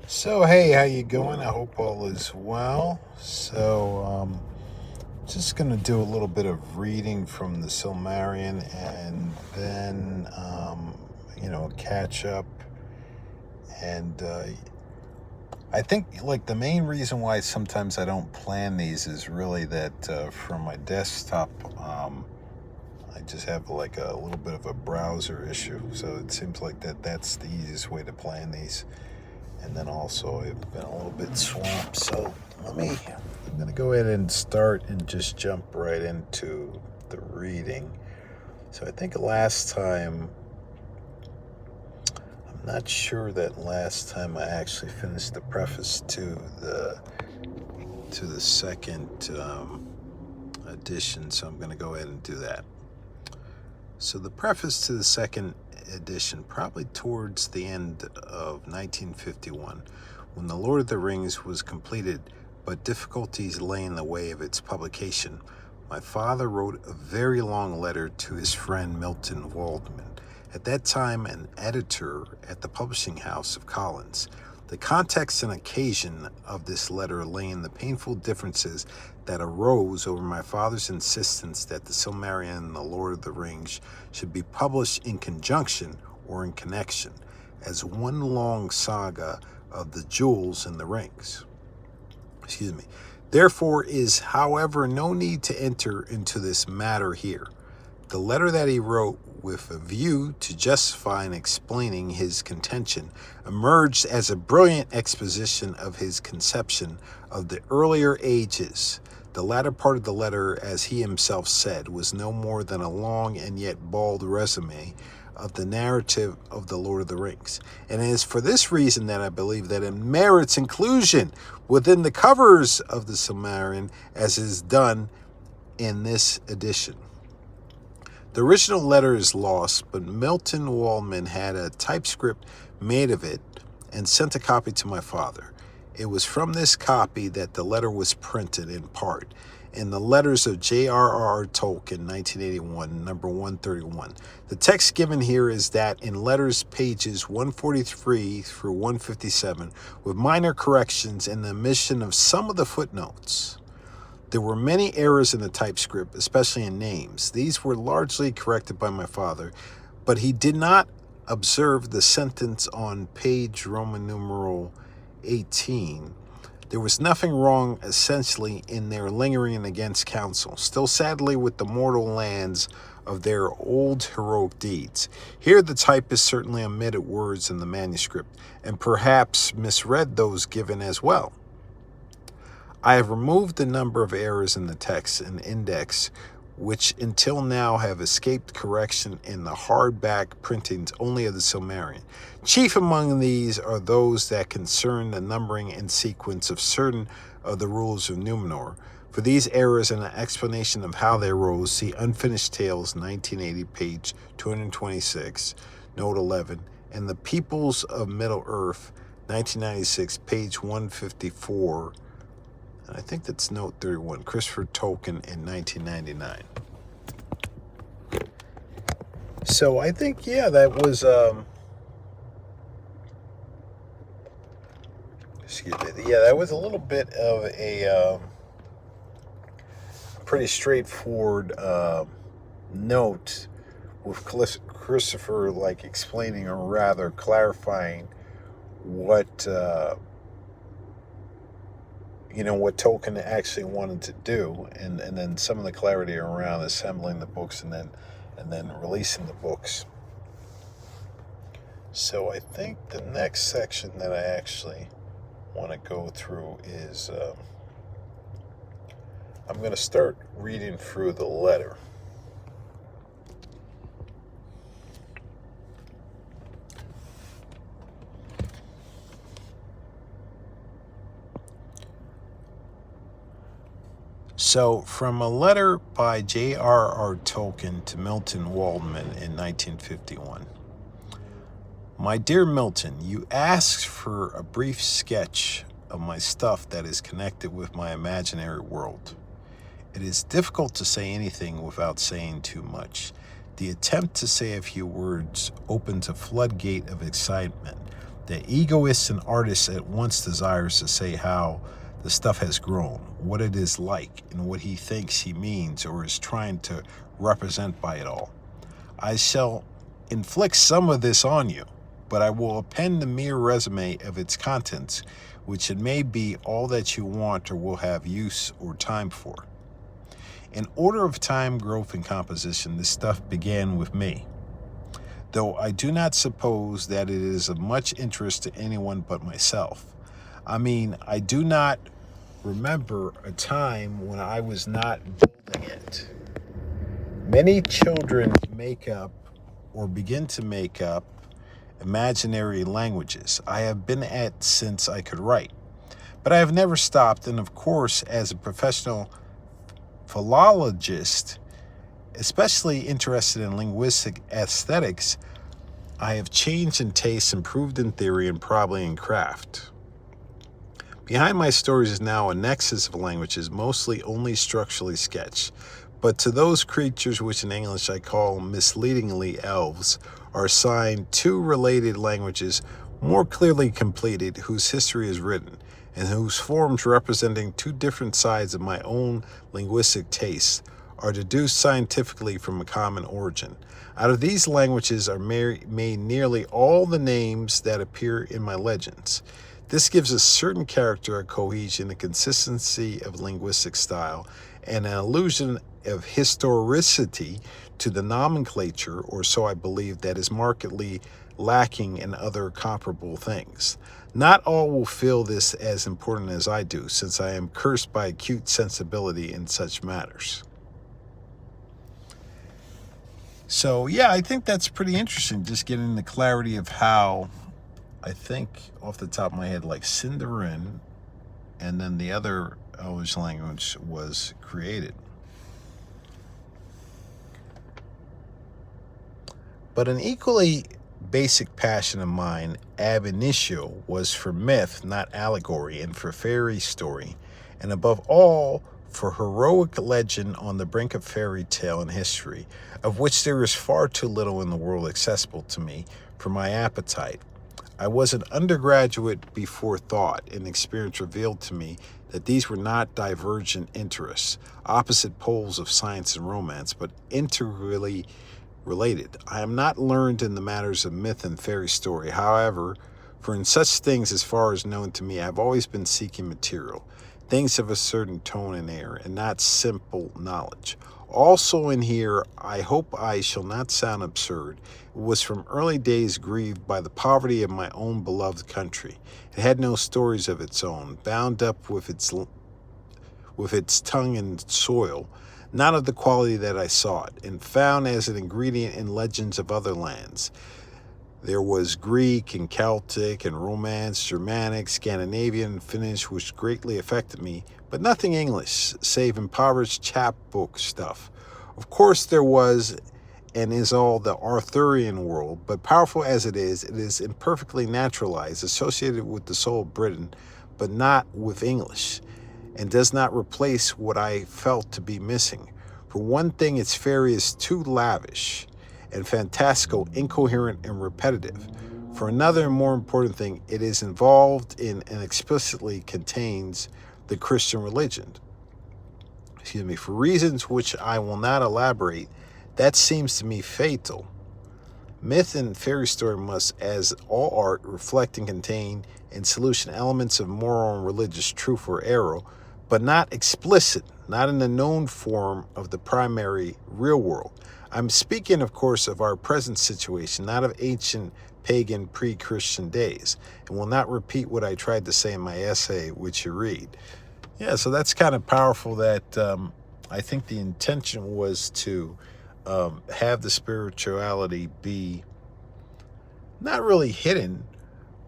So hey, how you going? I hope all is well. Just gonna do a little bit of reading from the Silmarillion, and then catch up. And I think like the main reason why sometimes I don't plan these is really that from my desktop, I just have like a little bit of a browser issue. So it seems like that's the easiest way to plan these. And then also I've been a little bit swamped, so I'm gonna go ahead and start and just jump right into the reading. So I think last time, I'm not sure that last time I actually finished the preface to the second edition, so I'm gonna go ahead and do that. So the preface to the second edition, probably towards the end of 1951, when The Lord of the Rings was completed, but difficulties lay in the way of its publication, my father wrote a very long letter to his friend Milton Waldman, at that time an editor at the publishing house of Collins. The context and occasion of this letter lay in the painful differences that arose over my father's insistence that the Silmarillion and the Lord of the Rings should be published in conjunction or in connection, as one long saga of the jewels and the rings. Therefore is, however, no need to enter into this matter here. The letter that he wrote with a view to justify and explaining his contention emerged as a brilliant exposition of his conception of the earlier ages. The latter part of the letter, as he himself said, was no more than a long and yet bald resume of the narrative of the Lord of the Rings. And it is for this reason that I believe that it merits inclusion within the covers of the Silmarillion, as is done in this edition. The original letter is lost, but Milton Waldman had a typescript made of it and sent a copy to my father. It was from this copy that the letter was printed in part in the letters of J.R.R. Tolkien, 1981, number 131. The text given here is that in letters pages 143 through 157, with minor corrections and the omission of some of the footnotes. There were many errors in the typescript, especially in names. These were largely corrected by my father, but he did not observe the sentence on page Roman numeral 18. There was nothing wrong, essentially, in their lingering against counsel, still sadly with the mortal lands of their old heroic deeds. Here the typist certainly omitted words in the manuscript, and perhaps misread those given as well. I have removed the number of errors in the text and index which until now have escaped correction in the hardback printings only of the Silmarillion. Chief among these are those that concern the numbering and sequence of certain of the rules of Numenor. For these errors and an explanation of how they arose, see Unfinished Tales, 1980, page 226, note 11, and The Peoples of Middle-earth, 1996, page 154, and I think that's note 31, Christopher Tolkien in 1999. So I think, that was, that was a little bit of a pretty straightforward note with Christopher, like explaining or rather clarifying what what Tolkien actually wanted to do, and then some of the clarity around assembling the books and then releasing the books. So I think the next section that I actually want to go through is I'm going to start reading through the letter. So, from a letter by J.R.R. Tolkien to Milton Waldman in 1951. My dear Milton, you asked for a brief sketch of my stuff that is connected with my imaginary world. It is difficult to say anything without saying too much. The attempt to say a few words opens a floodgate of excitement. The egoist and artist at once desires to say how the stuff has grown, what it is like, and what he thinks he means or is trying to represent by it all. I shall inflict some of this on you, but I will append the mere resume of its contents, which it may be all that you want or will have use or time for. In order of time, growth, and composition, this stuff began with me, though I do not suppose that it is of much interest to anyone but myself. I mean, I do not remember a time when I was not building it. Many children make up or begin to make up imaginary languages I have been at since I could write. But I have never stopped, and of course, as a professional philologist, especially interested in linguistic aesthetics, I have changed in taste, improved in theory, and probably in craft. Behind my stories is now a nexus of languages, mostly only structurally sketched, but to those creatures which in English I call misleadingly elves, are assigned two related languages more clearly completed, whose history is written, and whose forms representing two different sides of my own linguistic tastes are deduced scientifically from a common origin. Out of these languages are made nearly all the names that appear in my legends. This gives a certain character, a cohesion, a consistency of linguistic style, and an illusion of historicity to the nomenclature, or so I believe, that is markedly lacking in other comparable things. Not all will feel this as important as I do, since I am cursed by acute sensibility in such matters. So, yeah, I think that's pretty interesting, just getting the clarity of how, I think, off the top of my head, like Sindarin, and then the other Elvish language was created. But an equally basic passion of mine, ab initio, was for myth, not allegory, and for fairy story, and above all, for heroic legend on the brink of fairy tale and history, of which there is far too little in the world accessible to me for my appetite. I was an undergraduate before thought and experience revealed to me that these were not divergent interests, opposite poles of science and romance, but integrally related. I am not learned in the matters of myth and fairy story, however, for in such things as far as known to me, I have always been seeking material, things of a certain tone and air, and not simple knowledge. Also in here, I hope I shall not sound absurd, it was from early days grieved by the poverty of my own beloved country. It had no stories of its own, bound up with its tongue and soil, not of the quality that I sought, and found as an ingredient in legends of other lands. There was Greek and Celtic and Romance, Germanic, Scandinavian, and Finnish, which greatly affected me, but nothing English, save impoverished chapbook stuff. Of course there was and is all the Arthurian world, but powerful as it is imperfectly naturalized, associated with the soul of Britain, but not with English, and does not replace what I felt to be missing. For one thing, its fairy is too lavish and fantastical, incoherent, and repetitive. For another and more important thing, it is involved in and explicitly contains the Christian religion. For reasons which I will not elaborate, that seems to me fatal. Myth and fairy story must, as all art, reflect and contain in solution elements of moral and religious truth or error, but not explicit, not in the known form of the primary real world. I'm speaking, of course, of our present situation, not of ancient pagan pre-Christian days, and will not repeat what I tried to say in my essay, which you read. Yeah, so that's kind of powerful that I think the intention was to have the spirituality be not really hidden,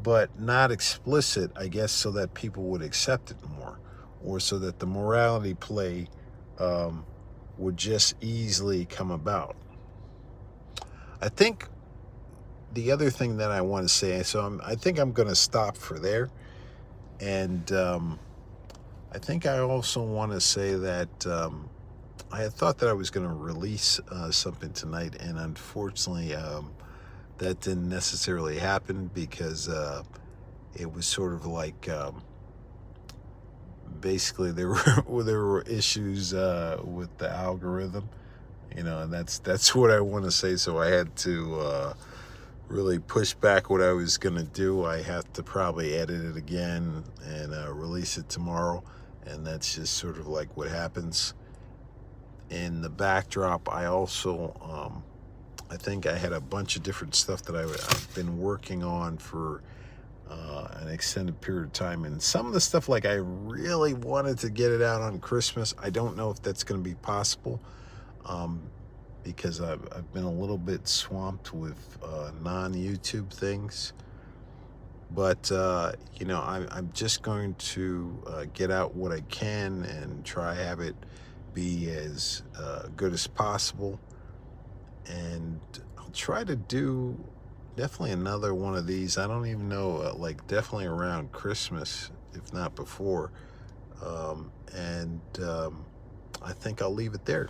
but not explicit, I guess, so that people would accept it more, or so that the morality play would just easily come about. I think the other thing that I want to say, I think I'm going to stop for there. And I think I also want to say that I had thought that I was going to release something tonight, and unfortunately that didn't necessarily happen because it was sort of like basically there were issues with the algorithm, and that's what I want to say. So I had to really push back what I was gonna do. I have to probably edit it again and release it tomorrow, and that's just sort of like what happens. In the backdrop, I also I think I had a bunch of different stuff that I've been working on for an extended period of time, and some of the stuff, like, I really wanted to get it out on Christmas. I don't know if that's going to be possible, um, because I've been a little bit swamped with non-YouTube things. But I'm just going to get out what I can and try have it be as good as possible. And I'll try to do definitely another one of these. I don't even know, like definitely around Christmas, if not before. And I think I'll leave it there.